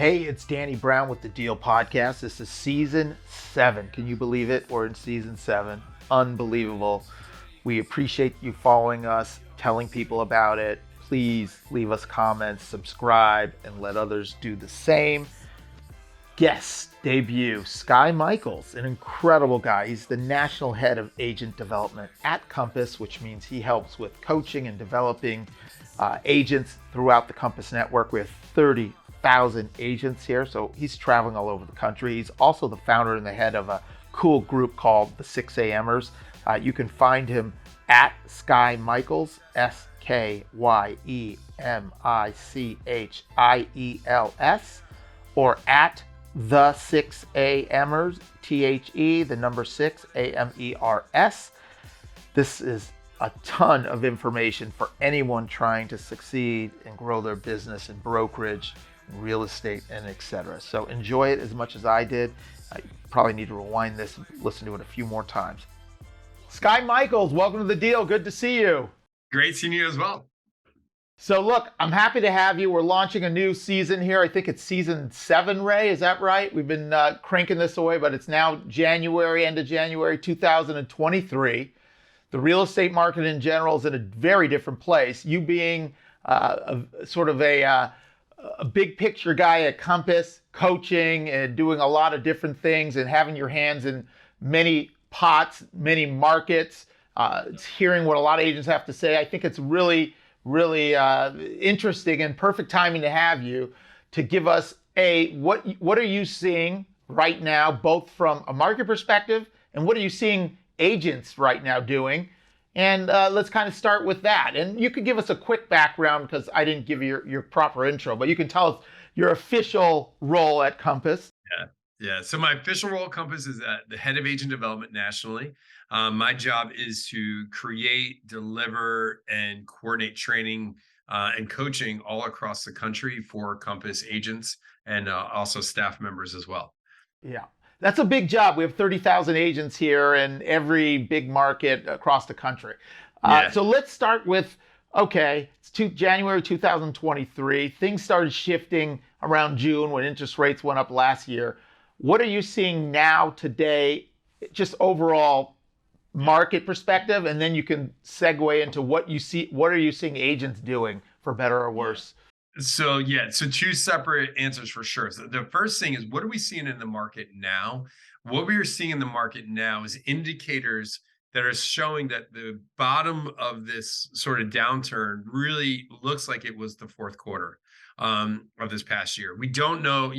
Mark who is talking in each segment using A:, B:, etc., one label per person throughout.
A: Hey, it's Danny Brown with the Deal Podcast. This is season 7. Can you believe it? We're in season 7. Unbelievable. We appreciate you following us, telling people about it. Please leave us comments, subscribe, and let others do the same. Guest debut, Skye Michiels, an incredible guy. He's the national head of agent development at Compass, which means he helps with coaching and developing agents throughout the Compass network. We have 30,000 agents here, so he's traveling all over the country. He's also the founder and the head of a cool group called the 6 a.m.ers. You can find him at Skye Michiels, SKYEMICHIELS, or at the 6 a.m.ers, THE, the number 6, AMERS. This is a ton of information for anyone trying to succeed and grow their business in brokerage, real estate, and etc. So enjoy it as much as I did. I probably need to rewind this and listen to it a few more times. Skye Michiels, welcome to the Deal. Good to see you.
B: Great seeing you as well.
A: So look, I'm happy to have you. We're launching a new season here. I think it's season 7, Ray. Is that right? We've been cranking this away, but it's now January, end of January 2023. The real estate market in general is in a very different place. You being a big picture guy at Compass, coaching and doing a lot of different things and having your hands in many pots, many markets, hearing what a lot of agents have to say. I think it's really interesting and perfect timing to have you to give us what are you seeing right now, both from a market perspective and what are you seeing agents right now doing? And let's kind of start with that. And you could give us a quick background because I didn't give you your proper intro, but you can tell us your official role at Compass.
B: Yeah. So my official role at Compass is the head of agent development nationally. My job is to create, deliver, and coordinate training and coaching all across the country for Compass agents and also staff members as well.
A: Yeah. That's a big job. We have 30,000 agents here in every big market across the country. So let's start with, it's January 2023. Things started shifting around June when interest rates went up last year. What are you seeing now today, just overall market perspective? And then you can segue into what are you seeing agents doing for better or worse?
B: So two separate answers for sure. So the first thing is, what are we seeing in the market now? What we are seeing in the market now is indicators that are showing that the bottom of this sort of downturn really looks like it was the fourth quarter of this past year. We don't know,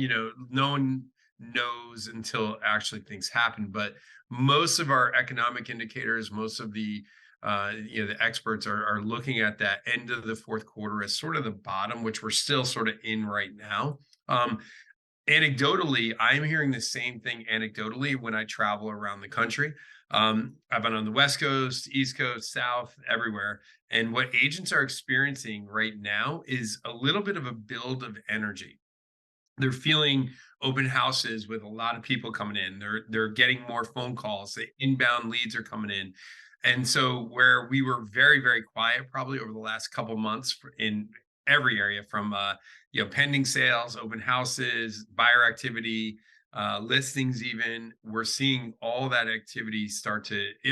B: no one knows until actually things happen, but most of our economic indicators, most of the the experts are looking at that end of the fourth quarter as sort of the bottom, which we're still sort of in right now. Anecdotally, I'm hearing the same thing anecdotally when I travel around the country. I've been on the West Coast, East Coast, South, everywhere. And what agents are experiencing right now is a little bit of a build of energy. They're feeling open houses with a lot of people coming in. They're getting more phone calls. The inbound leads are coming in. And so where we were very, very quiet probably over the last couple months in every area from pending sales, open houses, buyer activity, listings even, we're seeing all that activity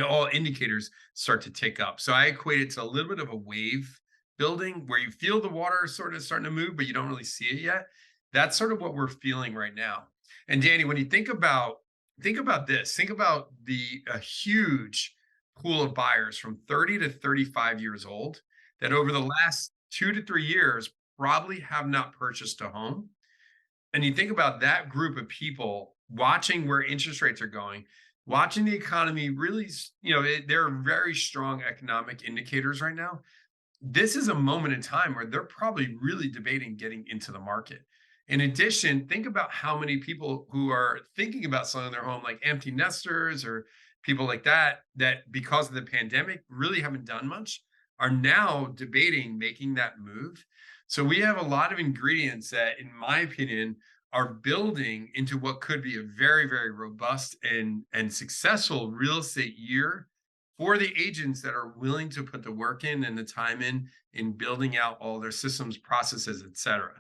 B: all indicators start to tick up. So I equate it to a little bit of a wave building where you feel the water sort of starting to move, but you don't really see it yet. That's sort of what we're feeling right now. And Danny, when you think about this, think about a huge pool of buyers from 30 to 35 years old that over the last 2 to 3 years probably have not purchased a home. And you think about that group of people watching where interest rates are going, watching the economy really, there are very strong economic indicators right now. This is a moment in time where they're probably really debating getting into the market. In addition, think about how many people who are thinking about selling their home, like empty nesters or people like that because of the pandemic really haven't done much, are now debating making that move. So we have a lot of ingredients that, in my opinion, are building into what could be a very, very robust and successful real estate year for the agents that are willing to put the work in and the time in building out all their systems, processes, et cetera.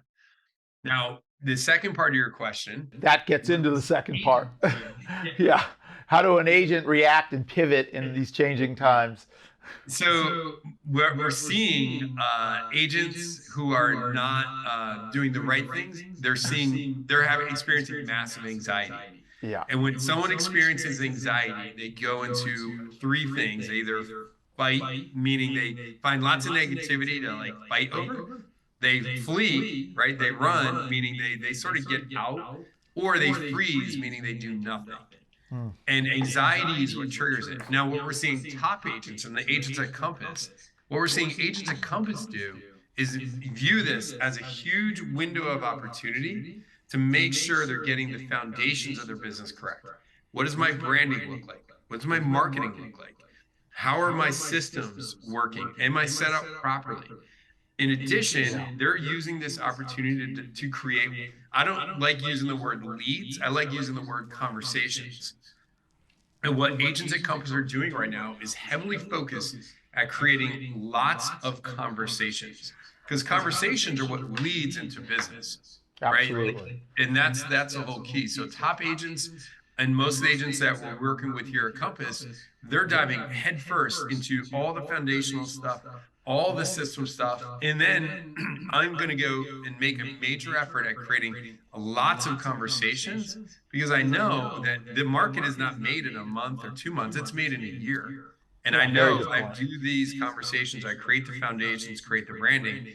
B: Now, the second part of your question.
A: That gets into the second part. Yeah. How do an agent react and pivot in these changing times?
B: So we're seeing agents who are not doing the right things. They're having experiencing massive anxiety.
A: Yeah.
B: And when someone experiences anxiety, they go into three things. They either fight, meaning they find lots of negativity to like fight over. They flee, right? They run, meaning they sort of get out, or they freeze, meaning they do nothing.
A: Hmm.
B: And anxiety is what triggers it. Now, what we're seeing top agents and the agents at Compass, what we're seeing agents at Compass do is view this as a huge window of opportunity to make sure they're getting the foundations of their business correct. What does my branding look like? What does my marketing look like? How are my systems working? Am I set up properly? In addition, they're using this opportunity to create, I don't like using the word leads, I like using the word conversations. And what agents at Compass are doing right now is heavily focused at creating lots of conversations, because conversations are what leads into business, right?
A: Absolutely.
B: And that's the whole key. So top agents and most of the agents that we're working with here at Compass, they're diving headfirst into all the foundational stuff, all the system stuff. And then I'm going to go and make a major effort at creating lots of conversations, because I know that the market is not made in a month or 2 months, it's made in a year. And I know if I do these conversations, I create the foundations, create the branding,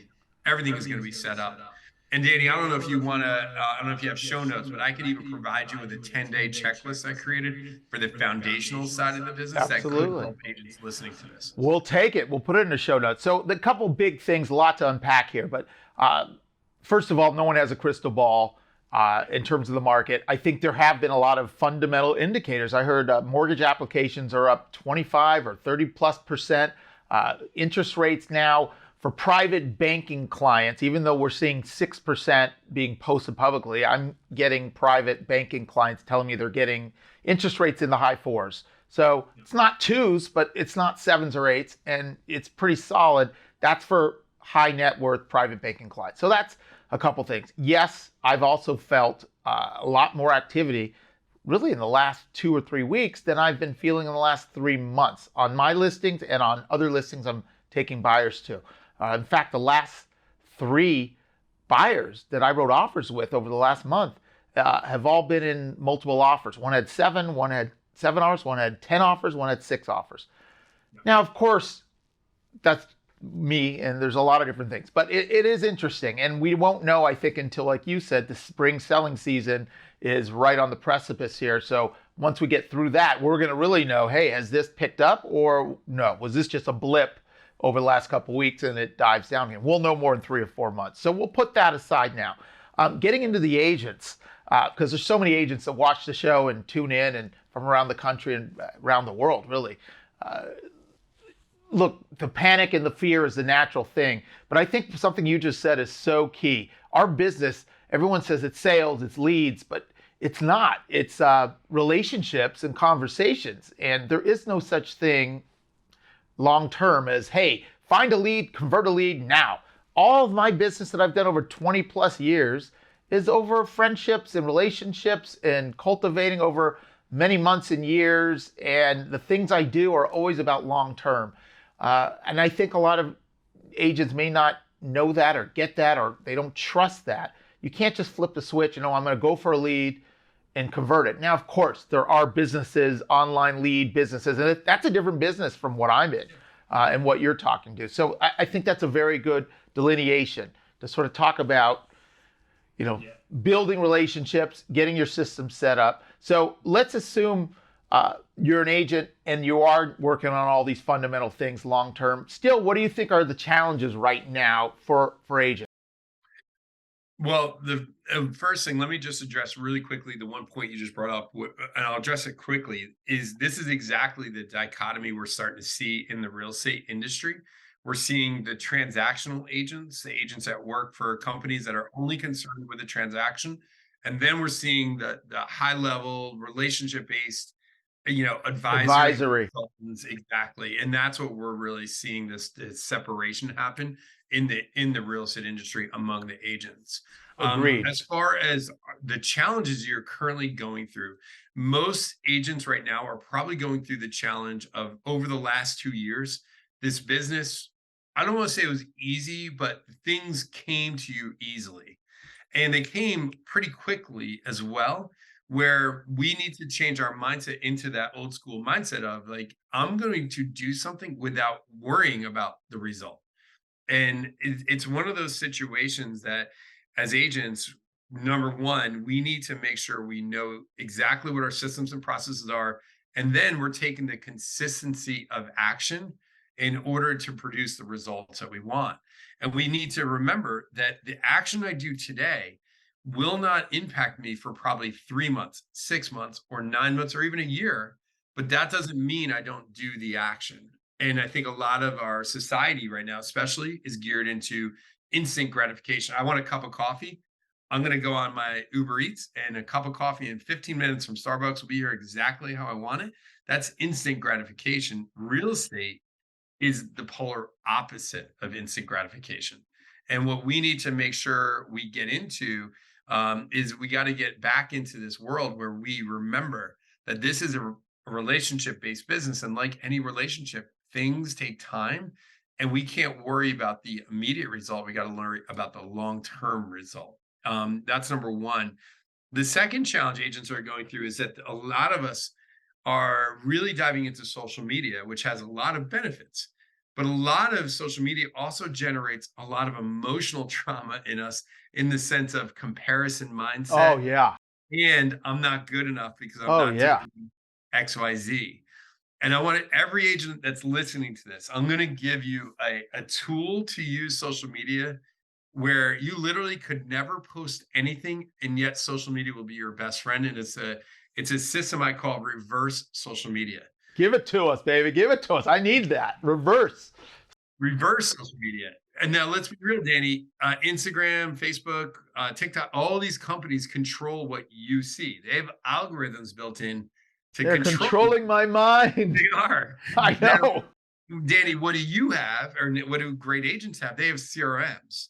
B: everything is going to be set up. And Danny, I don't know if you want to, I don't know if you have show notes, but I could even provide you with a 10-day checklist I created for the foundational side of the business that could help agents listening to this.
A: We'll take it. We'll put it in the show notes. So the couple big things, a lot to unpack here. But first of all, no one has a crystal ball in terms of the market. I think there have been a lot of fundamental indicators. I heard mortgage applications are up 25 or 30+%. Interest rates now for private banking clients, even though we're seeing 6% being posted publicly, I'm getting private banking clients telling me they're getting interest rates in the high fours. So it's not twos, but it's not sevens or eights, and it's pretty solid. That's for high net worth private banking clients. So that's a couple things. Yes, I've also felt a lot more activity really in the last 2 or 3 weeks than I've been feeling in the last 3 months on my listings and on other listings I'm taking buyers to. In fact, the last 3 buyers that I wrote offers with over the last month have all been in multiple offers. One had 7, one had 7 offers, one had 10 offers, one had 6 offers. Now, of course, that's me, and there's a lot of different things, but it is interesting. And we won't know, I think, until, like you said, the spring selling season is right on the precipice here. So once we get through that, we're going to really know, hey, has this picked up or no? Was this just a blip over the last couple of weeks and it dives down here? We'll know more in 3 or 4 months. So we'll put that aside now. Getting into the agents, because there's so many agents that watch the show and tune in and from around the country and around the world, really. Look, the panic and the fear is the natural thing, but I think something you just said is so key. Our business, everyone says it's sales, it's leads, but it's not. It's relationships and conversations, and there is no such thing long-term as, hey, find a lead, convert a lead now. All of my business that I've done over 20 plus years is over friendships and relationships and cultivating over many months and years. And the things I do are always about long-term. And I think a lot of agents may not know that or get that, or they don't trust that. You can't just flip the switch and, oh, I'm going to go for a lead and convert it. Now, of course, there are businesses, online lead businesses, and that's a different business from what I'm in and what you're talking to. So I think that's a very good delineation to sort of talk about, building relationships, getting your system set up. So let's assume you're an agent and you are working on all these fundamental things long term. Still, what do you think are the challenges right now for agents?
B: Well, the first thing, let me just address really quickly the one point you just brought up, and I'll address it quickly, is this is exactly the dichotomy we're starting to see in the real estate industry. We're seeing the transactional agents, the agents that work for companies that are only concerned with the transaction. And then we're seeing the high level relationship based, advisory consultants. Exactly. And that's what we're really seeing this separation happen. in the real estate industry among the agents.
A: Agreed.
B: As far as the challenges you're currently going through, most agents right now are probably going through the challenge of over the last 2 years, this business, I don't want to say it was easy, but things came to you easily. And they came pretty quickly as well, where we need to change our mindset into that old school mindset of like, I'm going to do something without worrying about the result. And it's one of those situations that as agents, number one, we need to make sure we know exactly what our systems and processes are. And then we're taking the consistency of action in order to produce the results that we want. And we need to remember that the action I do today will not impact me for probably 3 months, 6 months, or 9 months, or even a year. But that doesn't mean I don't do the action. And I think a lot of our society right now, especially, is geared into instant gratification. I want a cup of coffee. I'm going to go on my Uber Eats, and a cup of coffee in 15 minutes from Starbucks will be here exactly how I want it. That's instant gratification. Real estate is the polar opposite of instant gratification. And what we need to make sure we get into is we got to get back into this world where we remember that this is a relationship based business. And like any relationship, things take time, and we can't worry about the immediate result. We got to learn about the long term result. That's number one. The second challenge agents are going through is that a lot of us are really diving into social media, which has a lot of benefits. But a lot of social media also generates a lot of emotional trauma in us in the sense of comparison
A: Oh
B: mindset.
A: yeah.
B: And I'm not good enough because I'm
A: Oh
B: not
A: yeah.
B: doing XYZ. And I want every agent that's listening to this, I'm going to give you a tool to use social media where you literally could never post anything, and yet social media will be your best friend. And it's a system I call reverse social media.
A: Give it to us, baby. Give it to us. I need that. Reverse.
B: Reverse social media. And now let's be real, Danny. Instagram, Facebook, TikTok, all these companies control what you see. They have algorithms built in to
A: They're
B: control.
A: controlling my mind.
B: They are.
A: I know.
B: Now, Danny, what do you have, or what do great agents have? They have CRMs.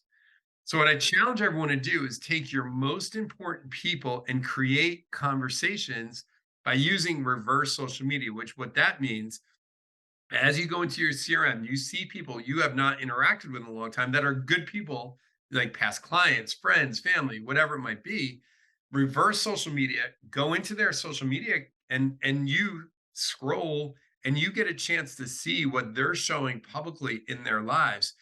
B: So what I challenge everyone to do is take your most important people and create conversations by using reverse social media, which what that means, as you go into your CRM, you see people you have not interacted with in a long time that are good people, like past clients, friends, family, whatever it might be. Reverse social media, go into their social media, and you scroll, and you get a chance to see what they're showing publicly in their lives.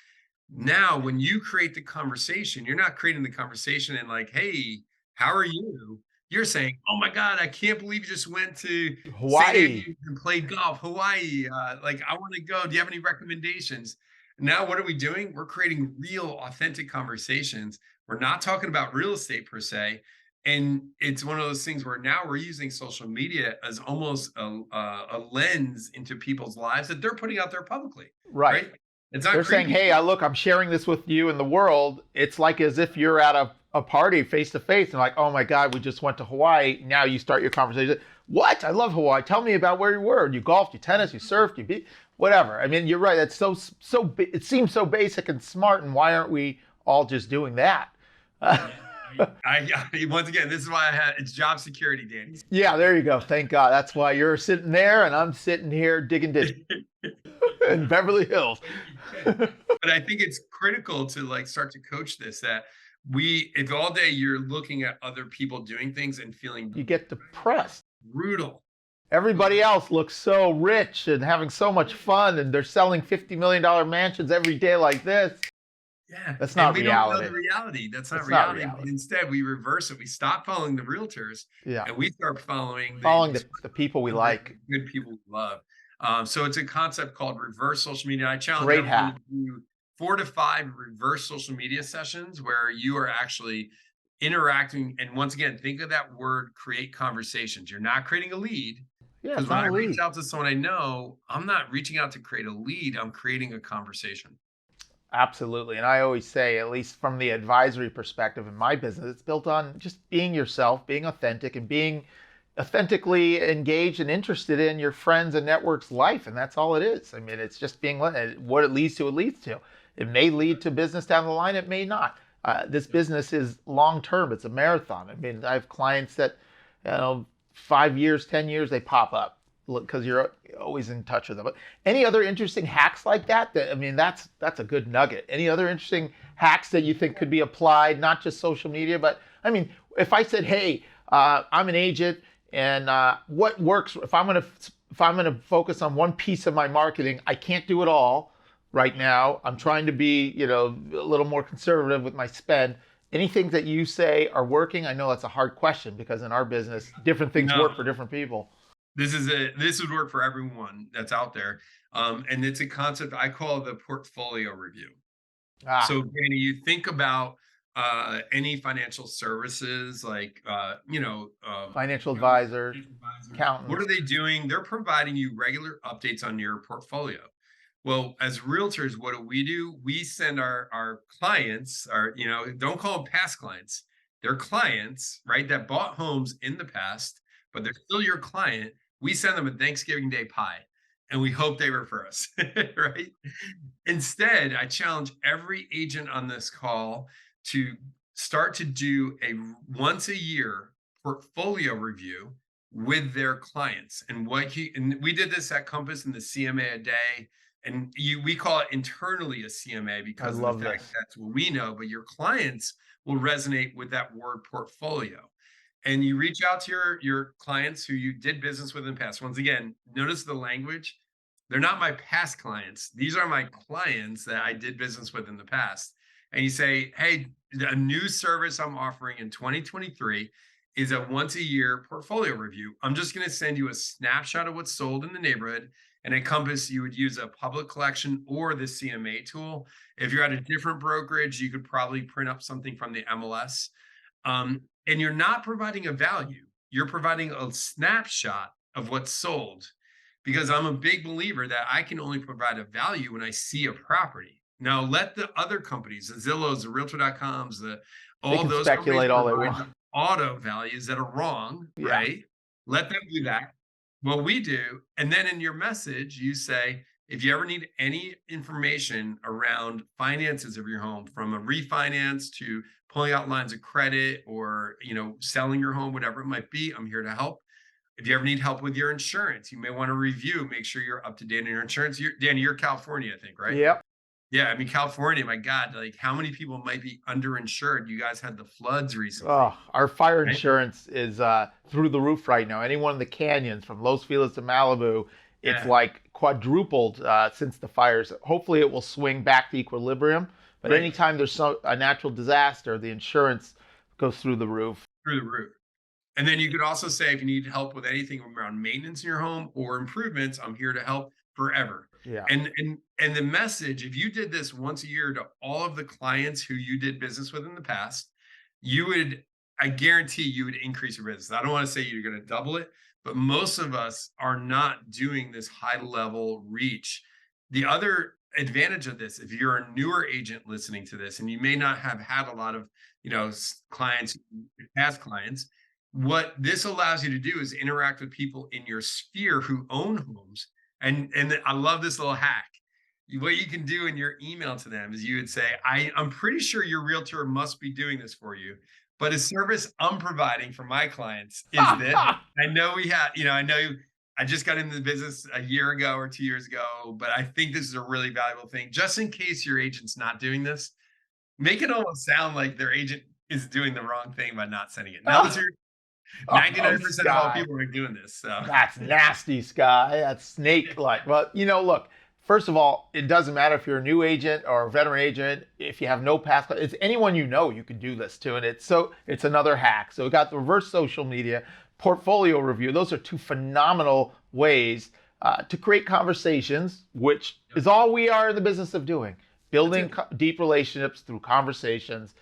B: Now, when you create the conversation, you're not creating the conversation and like, hey, how are you? You're saying, oh my God, I can't believe you just went to St.
A: Hawaii.
B: Andrews and played golf, Hawaii. Like, I want to go. Do you have any recommendations? Now, what are we doing? We're creating real, authentic conversations. We're not talking about real estate per se. And it's one of those things where now we're using social media as almost a lens into people's lives that they're putting out there publicly,
A: Right.
B: right? It's not
A: They're saying,
B: creepy.
A: hey, look, I'm sharing this with you and the world. It's like as if you're at a party face to face and like, oh my God, we just went to Hawaii. Now you start your conversation. What? I love Hawaii. Tell me about where you were. You golfed, you tennis, you surfed, you beat, whatever. I mean, you're right. It's it seems so basic and smart. And why aren't we all just doing that?
B: Once again, this is why it's job security, Danny.
A: Yeah, there you go. Thank God. That's why you're sitting there and I'm sitting here digging ditches in Beverly Hills.
B: But I think it's critical to like start to coach this, that if all day you're looking at other people doing things and feeling
A: You get depressed.
B: brutal.
A: Everybody else looks so rich and having so much fun, and they're selling $50 million mansions every day like this.
B: Yeah.
A: That's not
B: and we
A: reality.
B: don't know the reality. That's not
A: That's not
B: reality.
A: reality.
B: But instead, we reverse it. We stop following the realtors,
A: Yeah.
B: and we start following
A: The people we like.
B: good people we love. So it's a concept called reverse social media. I challenge
A: Great
B: everyone
A: hat.
B: to do 4 to 5 reverse social media sessions where you are actually interacting. And once again, think of that word, create conversations. You're not creating a lead.
A: Yeah,
B: Because
A: it's
B: when
A: not
B: I
A: a lead.
B: reach out to someone I know, I'm not reaching out to create a lead. I'm creating a conversation.
A: Absolutely. And I always say, at least from the advisory perspective in my business, it's built on just being yourself, being authentic, and being authentically engaged and interested in your friends and network's life. And that's all it is. I mean, it's just being what it leads to, it leads to. It may lead to business down the line. It may not. This business is long term. It's a marathon. I mean, I have clients that, 5 years, 10 years, they pop up because you're always in touch with them. But any other interesting hacks like that? I mean, that's a good nugget. Any other interesting hacks that you think could be applied, not just social media, but I mean, if I said, hey, I'm an agent, and what works if I'm gonna focus on one piece of my marketing, I can't do it all right now. I'm trying to be, a little more conservative with my spend. Anything that you say are working? I know that's a hard question because in our business, different things
B: No.
A: work for different people.
B: This would work for everyone that's out there. And it's a concept I call the portfolio review.
A: Ah,
B: So, Danny, you think about any financial services like,
A: financial advisors,
B: what are
A: accountants.
B: they doing? They're providing you regular updates on your portfolio. Well, as realtors, what do? We send our clients, don't call them past clients. They're clients, right, that bought homes in the past, but they're still your client. We send them a Thanksgiving Day pie and we hope they refer us, right? Instead, I challenge every agent on this call to start to do a once a year portfolio review with their clients. And we did this at Compass in the CMA a day. And we call it internally a CMA
A: I
B: because of the
A: love
B: fact
A: this.
B: that's what we know, but your clients will resonate with that word portfolio. And you reach out to your clients who you did business with in the past. Once again, notice the language. They're not my past clients. These are my clients that I did business with in the past. And you say, hey, a new service I'm offering in 2023 is a once a year portfolio review. I'm just going to send you a snapshot of what's sold in the neighborhood. And at Compass, you would use a public collection or the CMA tool. If you're at a different brokerage, you could probably print up something from the MLS. And you're not providing a value. You're providing a snapshot of what's sold because I'm a big believer that I can only provide a value when I see a property. Now, let the other companies, the Zillows, the Realtor.coms,
A: They
B: all
A: can
B: those companies
A: speculate all they
B: provide
A: want.
B: the auto values that are wrong,
A: Yeah.
B: right? Let them do that. What we do, and then in your message, you say, if you ever need any information around finances of your home, from a refinance to pulling out lines of credit or selling your home, whatever it might be, I'm here to help. If you ever need help with your insurance, you may want to review, make sure you're up to date on your insurance. Danny, you're California, I think, right?
A: Yep.
B: Yeah, I mean, California, my God, like how many people might be underinsured? You guys had the floods recently,
A: Oh, our fire
B: right?
A: insurance is through the roof right now. Anyone in the canyons from Los Feliz to Malibu, it's
B: Yeah,
A: like quadrupled since the fires. Hopefully, it will swing back to equilibrium. But
B: right.
A: anytime there's a natural disaster, the insurance goes through the roof.
B: Through the roof. And then you could also say, if you need help with anything around maintenance in your home or improvements, I'm here to help forever.
A: Yeah.
B: And the message, if you did this once a year to all of the clients who you did business with in the past, I guarantee you would increase your business. I don't want to say you're going to double it, but most of us are not doing this high level reach. The other advantage of this, if you're a newer agent listening to this, and you may not have had a lot of, clients, past clients, what this allows you to do is interact with people in your sphere who own homes. And I love this little hack. What you can do in your email to them is you would say, I'm pretty sure your realtor must be doing this for you, but a service I'm providing for my clients is this. I know I just got into the business a year ago or 2 years ago, but I think this is a really valuable thing. Just in case your agent's not doing this, make it almost sound like their agent is doing the wrong thing by not sending it. Now,
A: Oh,
B: 99% of all
A: Skye.
B: people are doing this. So
A: That's nasty, Skye. That's snake-like. Well, look, first of all, it doesn't matter if you're a new agent or a veteran agent. If you have no past, it's anyone you can do this to, and it's another hack. So we got the reverse social media, portfolio review. Those are two phenomenal ways to create conversations, which is all we are in the business of doing, building deep relationships through conversations,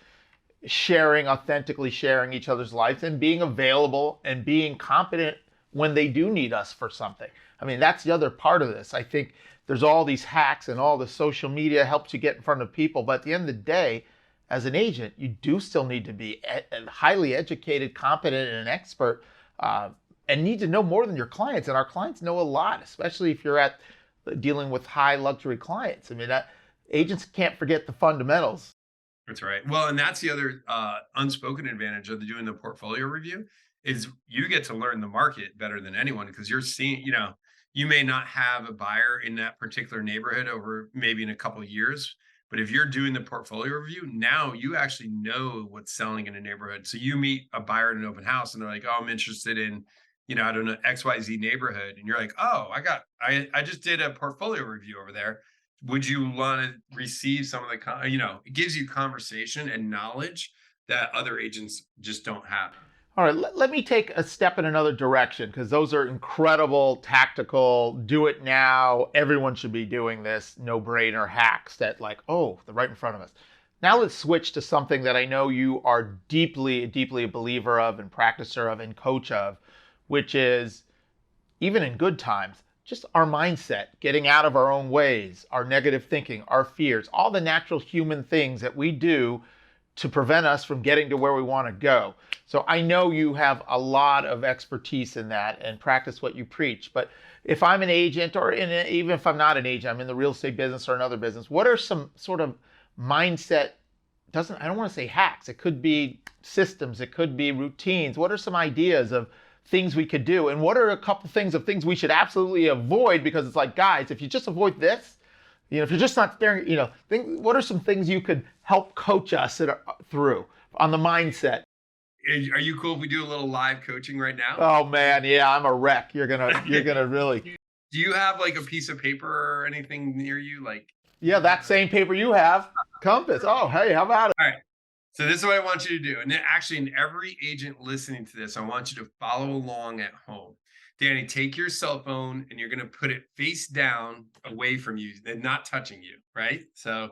A: authentically sharing each other's lives, and being available and being competent when they do need us for something. I mean, that's the other part of this. I think there's all these hacks and all the social media helps you get in front of people. But at the end of the day, as an agent, you do still need to be highly educated, competent, and an expert, and need to know more than your clients. And our clients know a lot, especially if you're dealing with high luxury clients. I mean, Agents can't forget the fundamentals.
B: That's right. Well, and that's the other unspoken advantage of doing the portfolio review is you get to learn the market better than anyone because you're seeing, you may not have a buyer in that particular neighborhood over maybe in a couple of years, but if you're doing the portfolio review, now you actually know what's selling in a neighborhood. So you meet a buyer at an open house and they're like, "Oh, I'm interested in, I don't know, XYZ neighborhood." And you're like, "Oh, I just did a portfolio review over there. Would you want to receive some of it gives you conversation and knowledge that other agents just don't have."
A: All right, let me take a step in another direction because those are incredible, tactical, do it now. Everyone should be doing this, no brainer hacks that, like, oh, they're right in front of us. Now let's switch to something that I know you are deeply, deeply a believer of and practicer of and coach of, which is even in good times, just our mindset, getting out of our own ways, our negative thinking, our fears, all the natural human things that we do to prevent us from getting to where we want to go. So I know you have a lot of expertise in that and practice what you preach. But if I'm an agent, or even if I'm not an agent, I'm in the real estate business or another business, what are some sort of mindset, I don't want to say hacks, it could be systems, it could be routines. What are some ideas of things we could do? And what are a couple things of things we should absolutely avoid? Because it's like, guys, if you just avoid this, if you're just not staring, what are some things you could help coach us through on the mindset?
B: Are you cool if we do a little live coaching right now?
A: Oh man, yeah, I'm a wreck. You're gonna really.
B: Do you have like a piece of paper or anything near you? Like,
A: yeah, that same paper you have, compass. Oh, hey, how about it?
B: All right. So this is what I want you to do. And then actually, in every agent listening to this, I want you to follow along at home. Danny, take your cell phone and you're going to put it face down away from you and not touching you, right? So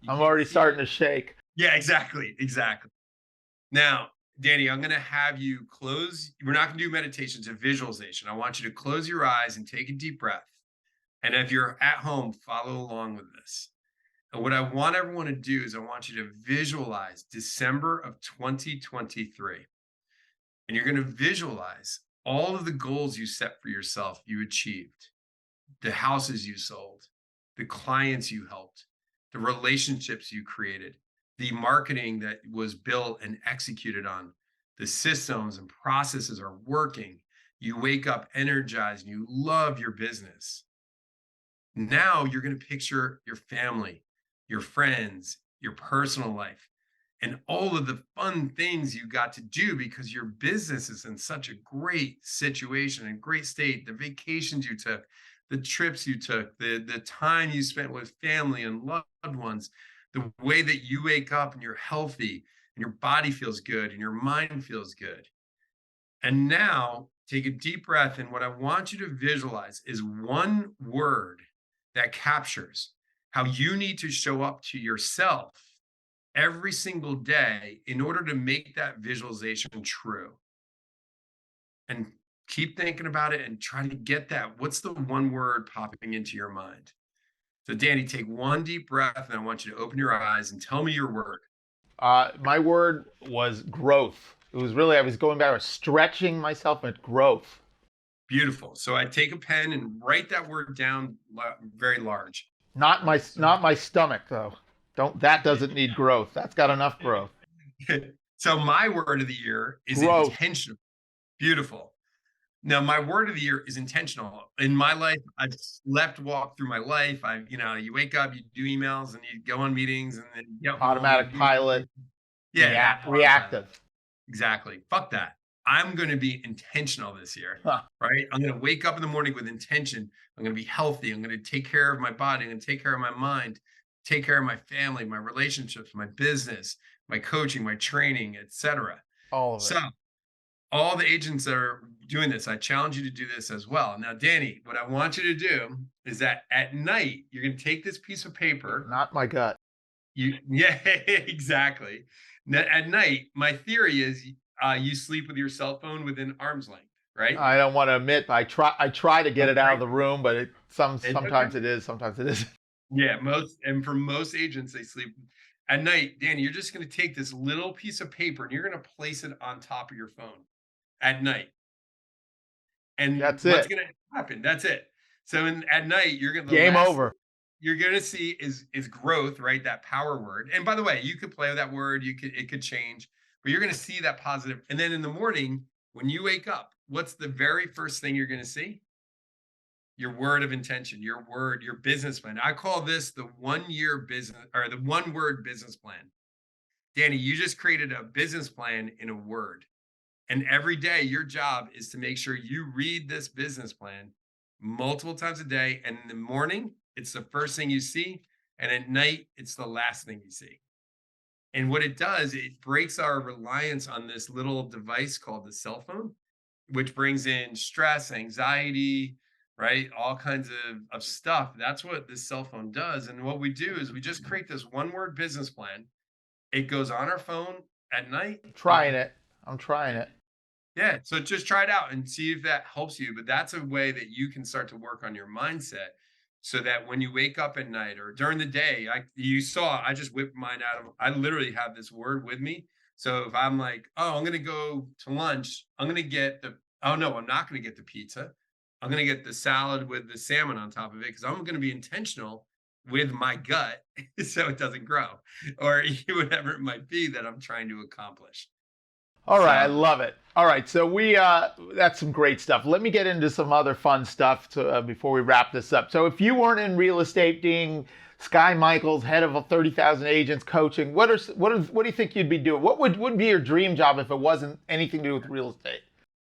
B: you
A: I'm
B: can't
A: already
B: see
A: starting
B: it.
A: to shake.
B: Yeah, exactly. Exactly. Now, Danny, I'm going to have you close. We're not going to do meditation, it's a visualization. I want you to close your eyes and take a deep breath. And if you're at home, follow along with this. And what I want everyone to do is I want you to visualize December of 2023. And you're going to visualize all of the goals you set for yourself, you achieved, the houses you sold, the clients you helped, the relationships you created, the marketing that was built and executed on, the systems and processes are working. You wake up energized and you love your business. Now you're going to picture your family, your friends, your personal life, and all of the fun things you got to do because your business is in such a great situation and great state. The vacations you took, the trips you took, the time you spent with family and loved ones, the way that you wake up and you're healthy and your body feels good and your mind feels good. And now take a deep breath. And what I want you to visualize is one word that captures how you need to show up to yourself every single day in order to make that visualization true. And keep thinking about it and try to get that. What's the one word popping into your mind? So, Danny, take one deep breath and I want you to open your eyes and tell me your word.
A: My word was growth. It was really, I was going back, I was stretching myself at growth.
B: Beautiful. So I take a pen and write that word down very large.
A: Not my stomach though. That doesn't need growth. That's got enough growth.
B: So my word of the year is
A: Growth.
B: intentional. Beautiful. Now, my word of the year is intentional. In my life, I've slept walk through my life. You wake up, you do emails, and you go on meetings, and then you get home,
A: Automatic pilot.
B: yeah,
A: Reactive.
B: exactly. Fuck that. I'm going to be intentional this year,
A: Huh.
B: right? I'm going to wake up in the morning with intention. I'm going to be healthy. I'm going to take care of my body. I'm going to take care of my mind, take care of my family, my relationships, my business, my coaching, my training, etc.
A: All of it.
B: So, all the agents that are doing this, I challenge you to do this as well. Now, Danny, what I want you to do is that at night, you're going to take this piece of paper.
A: Not my gut.
B: Yeah, exactly. At night, my theory is you sleep with your cell phone within arm's length, right?
A: I don't want to admit, I try to get it out of the room, but sometimes it is, sometimes it isn't.
B: Yeah, for most agents, they sleep at night. Danny, you're just going to take this little piece of paper and you're going to place it on top of your phone at night. And
A: That's
B: what's
A: it.
B: going to happen? That's it. So at night, you're going to
A: Game over.
B: you're gonna see is growth, right? That power word. And by the way, you could play with that word, it could change, but you're gonna see that positive. And then in the morning, when you wake up, what's the very first thing you're gonna see? Your word of intention, your word, your business plan. I call this the 1 year business or the one word business plan. Danny, you just created a business plan in a word. And every day, your job is to make sure you read this business plan multiple times a day. And in the morning, it's the first thing you see. And at night, it's the last thing you see. And what it does, it breaks our reliance on this little device called the cell phone, which brings in stress, anxiety, right? All kinds of stuff. That's what this cell phone does. And what we do is we just create this one word business plan. It goes on our phone at night.
A: I'm trying it. I'm trying it.
B: Yeah, so just try it out and see if that helps you. But that's a way that you can start to work on your mindset so that when you wake up at night or during the day, you saw I just whipped mine out of I literally have this word with me. So if I'm like, oh, I'm gonna go to lunch, I'm gonna get the oh no, I'm not gonna get the pizza. I'm gonna get the salad with the salmon on top of it because I'm gonna be intentional with my gut so it doesn't grow or whatever it might be that I'm trying to accomplish.
A: All right, I
B: So
A: love it. All right, so we that's some great stuff. Let me get into some other fun stuff before we wrap this up. So if you weren't in real estate, being Skye Michiels, head of 30,000 agents, coaching, what do you think you'd be doing? What would be your dream job if it wasn't anything to do with real estate?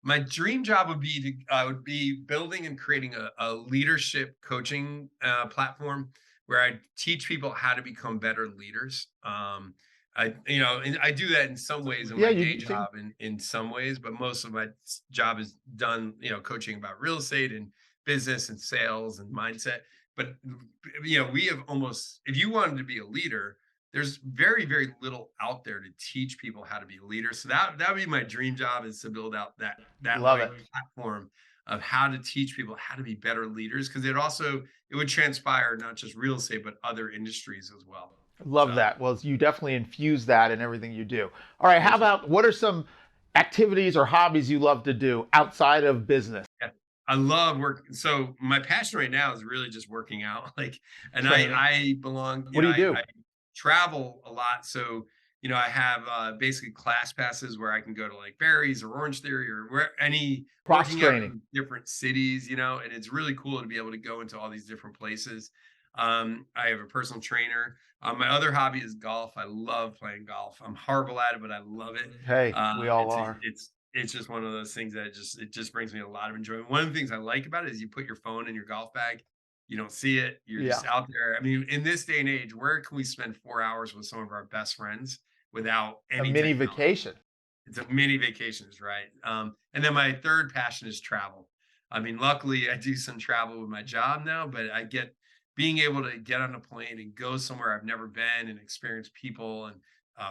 B: my dream job would be I would be building and creating a leadership coaching platform where I teach people how to become better leaders. And I do that in some ways in
A: Yeah,
B: my
A: you
B: day
A: think
B: job, in some ways, but most of my job is done, coaching about real estate and business and sales and mindset. But we have almost, if you wanted to be a leader, there's very, very little out there to teach people how to be leaders. So that would be my dream job is to build out that
A: love
B: like
A: it.
B: platform of how to teach people how to be better leaders because it would transpire not just real estate but other industries as well.
A: Love
B: So
A: that. Well, you definitely infuse that in everything you do. All right, how
B: thank you.
A: about what are some activities or hobbies you love to do outside of business?
B: Yeah. I love work. So my passion right now is really just working out. Like, and
A: Training.
B: I belong,
A: What do you
B: I
A: do?
B: travel a lot. So, I have basically class passes where I can go to like Barry's or Orange Theory or where any
A: Cross
B: working out
A: training.
B: in different cities, and it's really cool to be able to go into all these different places. I have a personal trainer. My other hobby is golf. I love playing golf. I'm horrible at it, but I love it.
A: Hey, we all
B: It's
A: are.
B: it's just one of those things that it just brings me a lot of enjoyment. One of the things I like about it is you put your phone in your golf bag, you don't see it, you're
A: Yeah,
B: just out there. I mean, in this day and age, where can we spend 4 hours with some of our best friends without
A: a
B: any
A: mini
B: technology?
A: vacation.
B: It's a mini vacations, right? And then my third passion is travel. I mean, luckily I do some travel with my job now, but I get being able to get on a plane and go somewhere I've never been and experience people and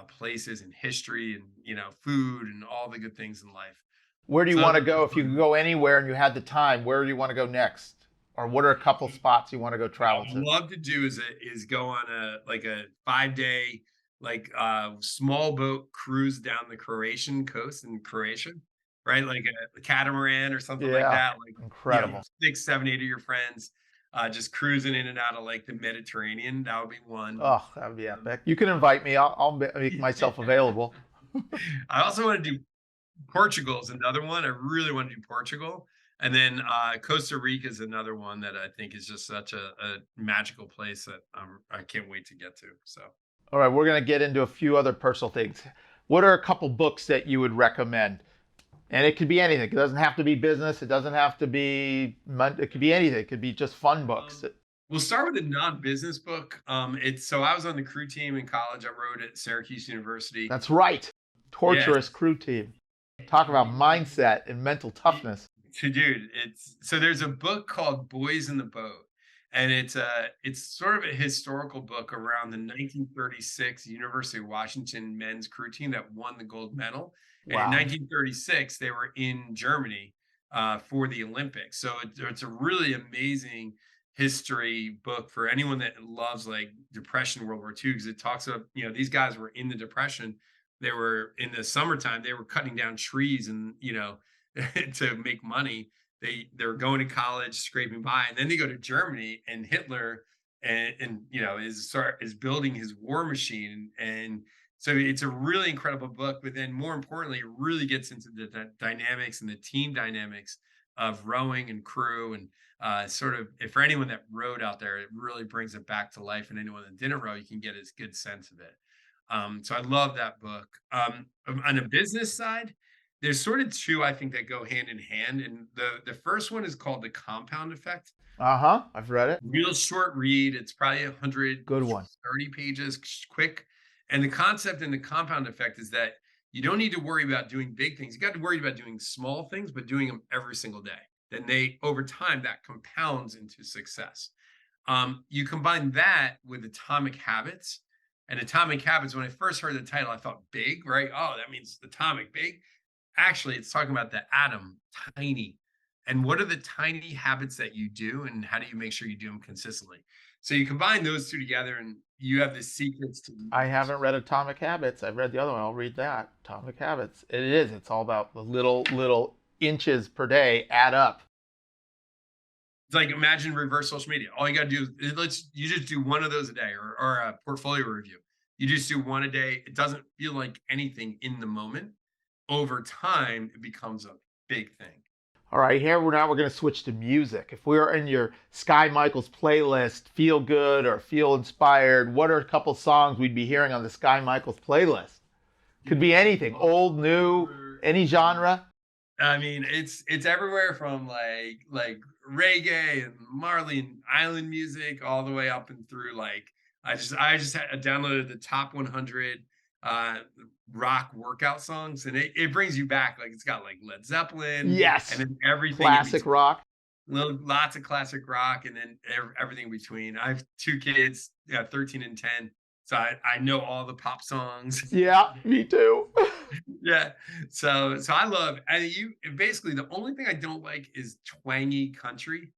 B: places and history and food and all the good things in life.
A: Where do you
B: So
A: want to go if you could go anywhere and you had the time? Where do you want to go next? Or what are a couple spots you want to go
B: what I
A: travel
B: would
A: to?
B: love to do is go on a 5 day like small boat cruise down the Croatian coast in Croatia, right? Like a catamaran or something like
A: Yeah,
B: that. Like
A: incredible.
B: 6, 7, 8 of your friends just cruising in and out of like the Mediterranean. That would be one.
A: Oh, that would be
B: Um,
A: epic. You can invite me. I'll make myself available.
B: I also want to do Portugal is another one. I really want to do Portugal. And then Costa Rica is another one that I think is just such a magical place that I can't wait to get to. So
A: All right, we're going to get into a few other personal things. What are a couple books that you would recommend? And it could be anything. It doesn't have to be business. It doesn't have to be, it could be anything. It could be just fun books.
B: we'll start with a non-business book. It's so I was on the crew team in college. I wrote at Syracuse University.
A: That's right.
B: Yeah,
A: Torturous crew team. Talk about mindset and mental toughness.
B: dude, it's so there's a book called Boys in the Boat, and it's sort of a historical book around the 1936 University of Washington men's crew team that won the gold medal. And in
A: Wow.
B: 1936, they were in Germany for the Olympics. So it's a really amazing history book for anyone that loves like Depression, World War II, because it talks about these guys were in the Depression. They were in the summertime. They were cutting down trees and to make money. They were going to college, scraping by, and then they go to Germany and Hitler and is building his war machine. And so it's a really incredible book, but then more importantly, it really gets into the dynamics and the team dynamics of rowing and crew. And sort of, if for anyone that rowed out there, it really brings it back to life. And anyone that didn't row, you can get a good sense of it. So I love that book. On the business side, there's sort of two I think that go hand in hand. And the first one is called The Compound Effect.
A: I've read it.
B: Real short read. It's probably
A: Good one.
B: 130 pages, quick. And the concept in The Compound Effect is that you don't need to worry about doing big things. You got to worry about doing small things, but doing them every single day. Then over time, that compounds into success. You combine that with Atomic Habits. And Atomic Habits, when I first heard the title, I thought big, right? Oh, that means atomic, big. Actually, it's talking about the atom, tiny. And what are the tiny habits that you do, and how do you make sure you do them consistently? So you combine those two together, and you have the secrets to.
A: I haven't read Atomic Habits. I've read the other one. I'll read that. Atomic Habits. It is. It's all about the little inches per day add up.
B: It's like, imagine reverse social media. All you got to do is you just do one of those a day, or a portfolio review. You just do one a day. It doesn't feel like anything in the moment. Over time, it becomes a big thing.
A: All right, we're going to switch to music. If we're in your Skye Michiels playlist, feel good or feel inspired, what are a couple songs we'd be hearing on the Skye Michiels playlist? Could be anything, old, new, any genre.
B: I mean, it's everywhere from like reggae and Marley and Island music all the way up and through I just downloaded the top 100 rock workout songs, and it brings you back. Like, it's got like Led Zeppelin,
A: yes,
B: and then everything
A: classic rock,
B: lots of classic rock, and then everything in between. I have two kids, 13 and 10, so I know all the pop songs.
A: Yeah, me too.
B: Yeah, so I love, and basically the only thing I don't like is twangy country.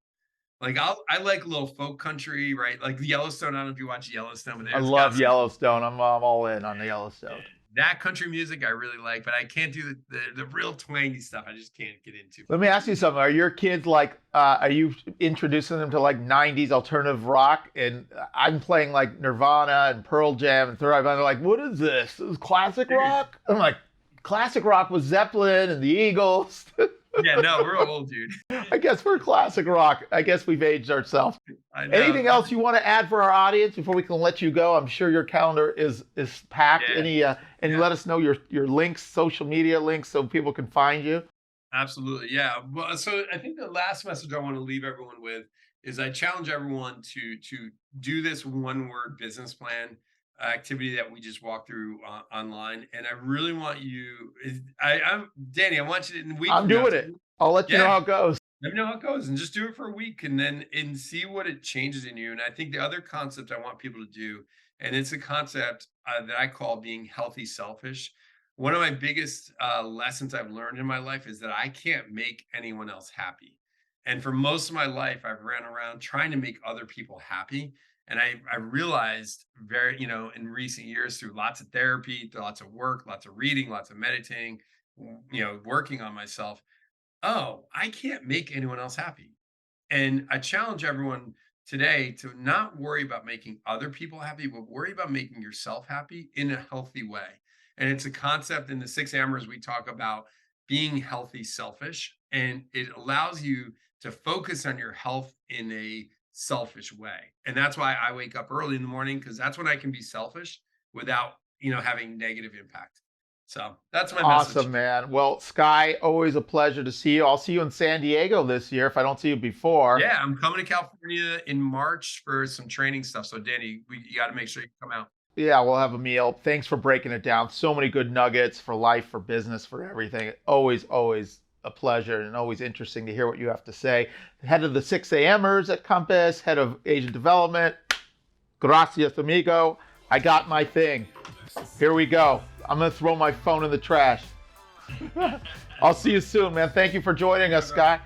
B: Like, I like a little folk country, right? Like Yellowstone. I don't know if you watch Yellowstone. But
A: I love Yellowstone. I'm all in on the Yellowstone.
B: That country music I really like, but I can't do the real twangy stuff. I just can't get into.
A: Let me ask you something. Are your kids are you introducing them to like 90s alternative rock? And I'm playing like Nirvana and Pearl Jam and Third Eye Blind. They're like, what is this? This is classic rock? I'm like, classic rock was Zeppelin and the Eagles.
B: Yeah, no, we're old, dude.
A: I guess we're classic rock. I guess we've aged ourselves. Anything else you want to add for our audience before we can let you go? I'm sure your calendar is packed.
B: Yeah.
A: Let us know your links, social media links, so people can find you.
B: Absolutely, yeah. Well, so I think the last message I want to leave everyone with is I challenge everyone to do this one-word business plan activity that we just walked through online. And I really want you, I'm Danny, I want you to,
A: I'm doing it. I'll let you know how it goes.
B: Let me know how it goes, and just do it for a week, and see what it changes in you. And I think the other concept I want people to do, and it's a concept that I call being healthy selfish. One of my biggest lessons I've learned in my life is that I can't make anyone else happy. And for most of my life, I've ran around trying to make other people happy. And I realized in recent years, through lots of therapy, through lots of work, lots of reading, lots of meditating, working on myself, I can't make anyone else happy. And I challenge everyone today to not worry about making other people happy, but worry about making yourself happy in a healthy way. And it's a concept in the 6 Amers we talk about being healthy selfish, and it allows you to focus on your health in a selfish way. And that's why I wake up early in the morning, because that's when I can be selfish without having negative impact. So that's my message.
A: Awesome, man. Well, Skye, always a pleasure to see you. I'll see you in San Diego this year if I don't see you before.
B: Yeah, I'm coming to California in March for some training stuff. So Danny, you got to make sure you come out.
A: Yeah, we'll have a meal. Thanks for breaking it down. So many good nuggets for life, for business, for everything. Always a pleasure, and always interesting to hear what you have to say. Head of the 6 AMers at Compass, head of Asian Development. Gracias, amigo. I got my thing. Here we go. I'm going to throw my phone in the trash. I'll see you soon, man. Thank you for joining us, Skye.